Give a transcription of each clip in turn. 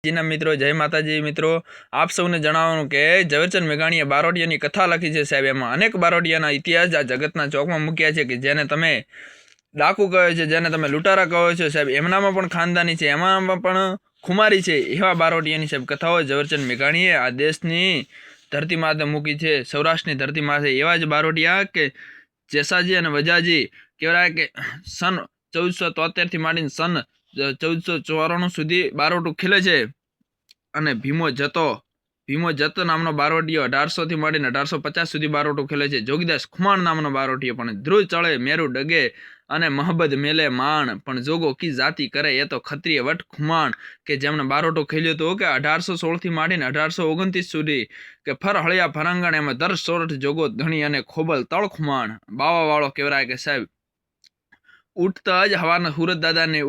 જીના મિત્રો, જય માતાજી મિત્રો। આપ સૌને જણાવવાનું કે ઝવેરચંદ મેઘાણીએ બારોટિયાની કથા લખી છે સાહેબ। એમાં અનેક બારોટિયાના ઇતિહાસ આ જગતના ચોકમાં મૂક્યા છે કે જેને તમે ડાકુ કહો છો, જેને તમે લૂંટારા કહો છો સાહેબ, એમનામાં પણ ખાનદાની છે, એમાં પણ ખુમારી છે। એવા બારોટિયાની સાહેબ કથાઓ ઝવેરચંદ મેઘાણીએ આ દેશની ધરતી માથે મૂકી છે, સૌરાષ્ટ્રની ધરતી માથે। એવા જ બારોટિયા કે જેસાજી અને વજાજી કહેવાય કે સન 1473 થી માંડીને સન 1494 સુધી બારોટું ખીલે છે। અને ભીમો જત નામનો બારોટિયો 1800 થી માંડીને 1850 સુધી બારોટું ખેલે છે। જોગીદાસ ખુમાણ નામનો બારોટિયો પણ ધ્રુવ ચળે મેરુ ડગે અને મહબદ મેલે માણ પણ જોગો કી જાતિ કરે એ તો ખત્રીય વટ ખુમાણ કે જેમણે બારોટું ખેલ્યું હતું કે 1816 થી માંડીને 1829 સુધી કે ફર હળિયા ફરાંગણ એમાં દર સોરઠ જોગો ધણી અને ખોબલ તળ ખુમાણ। બાવા વાળો કહેવાય કે સાહેબ ઉઠતા જ હવારના સુરત દાદાને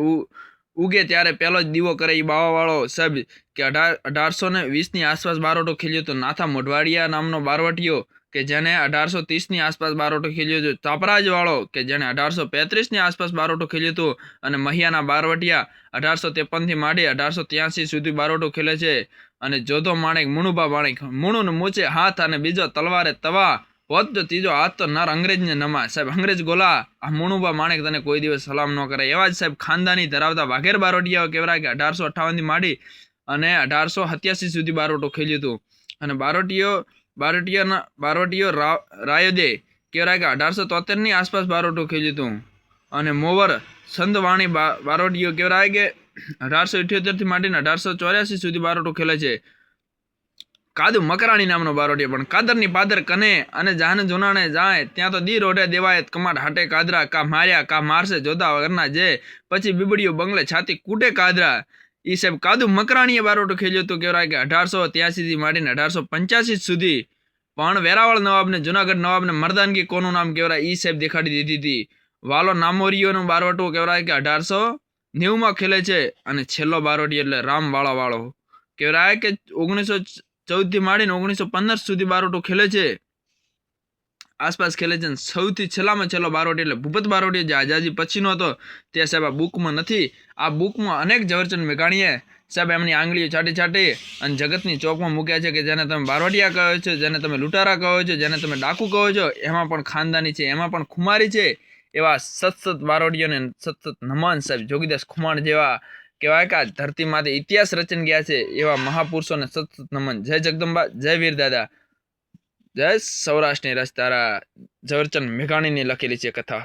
ઉગે ત્યારે પહેલો જ દીવો કરે એ બાવા વાળો સાહેબ કે 1820 ની આસપાસ બારોટો ખેલ્યો હતો। નાથા મોઢવાડિયા નામનો બારવટીયો કે જેને 1830 ની આસપાસ બારોટો ખેલ્યો હતો। ચાપરાજ વાળો કે જેને 1835 ની આસપાસ બારોટો ખેલ્યો હતો। અને મહિયાના બારવટિયા 1853 થી માંડી 1883 સુધી બારોટો ખેલે છે। અને જોધો માણેક મુણુબા માણેક, મુણુને મૂચે હાથ અને બીજો તલવારે તવા હોત તો ત્રીજો હાથ તો નર અંગ્રેજને નમા। સાહેબ અંગ્રેજ ગોલા આ મુણુબા માણેક તને કોઈ દિવસ સલામ ન કરે। એવા જ સાહેબ ખાનદાની ધરાવતા વાઘેર બારોટિયા કહેવાય કે 1858 થી માંડી અને 1887 સુધી બારોટો ખેલ્યું હતું। અને બારોટિયો રાયોદે કહેવાય કે 1873 ની આસપાસ બારોટો ખેલ્યું હતું। અને મોવર સંતવાણી બારોટિયો કહેવાય કે 1878 થી માંડીને 1884 સુધી બારોટો ખેલે છે। કાદુ મકરાણી નામનો બારોટિયો પણ કાદરની પાદર કને અને જાને જોનાણે જાય ત્યાં તો દી રોઢે દેવાયત કમાડ હાટે કાદરા કા માર્યા કા મારશે જોધા વગરના જે પછી બીબડીઓ બંગલે છાતી કૂટે કાદરા। એ સાહેબ કાદુ મકરાણીએ બારોટો ખેલ્યો હતો કહેવાય કે 1883 થી માંડીને 1885 સુધી પણ વેરાવળ નવાબને જુનાગઢ નવાબને મર્દાનગી કોનું નામ કહેવાય એ સાહેબ દેખાડી દીધી હતી। વાલો નામોરીઓનું બારોટો કહેવાય કે 1890 માં ખેલે છે। અને છેલ્લો બારોટિયો એટલે રામ વાળો કહેવાય કે 1914 થી માંડીને 1915 સુધી બારોટો ખેલે છે, આસપાસ ખેલે છે। સૌથી છેલ્લામાં છેલ્લો બારોટિયો એટલે ભૂપત બારોટિયો જે આઝાદી પછીનો હતો તે સાહેબ આ બુકમાં નથી। આ બુકમાં અનેક ઝવેરચંદ મેઘાણીએ સાહેબ એમની આંગળીઓ છાટી અને જગતની ચોકમાં મૂક્યા છે કે જેને તમે બારોટિયા કહો છો, જેને તમે લૂંટારા કહો છો, જેને તમે ડાકુ કહો છો, એમાં પણ ખાનદાની છે, એમાં પણ ખુમારી છે। એવા સતત બારોટિયાને સતત નમન સાહેબ જોગીદાસ ખુમાણ જેવા કહેવાય કે આ ધરતીમાંથી ઇતિહાસ રચન ગયા છે એવા મહાપુરુષોને સતત નમન। જય જગદંબા, જય વીર દાદા, જય સૌરાષ્ટ્રની રસ તારા। ઝવેરચંદ મેઘાણીની લખેલી છે કથા।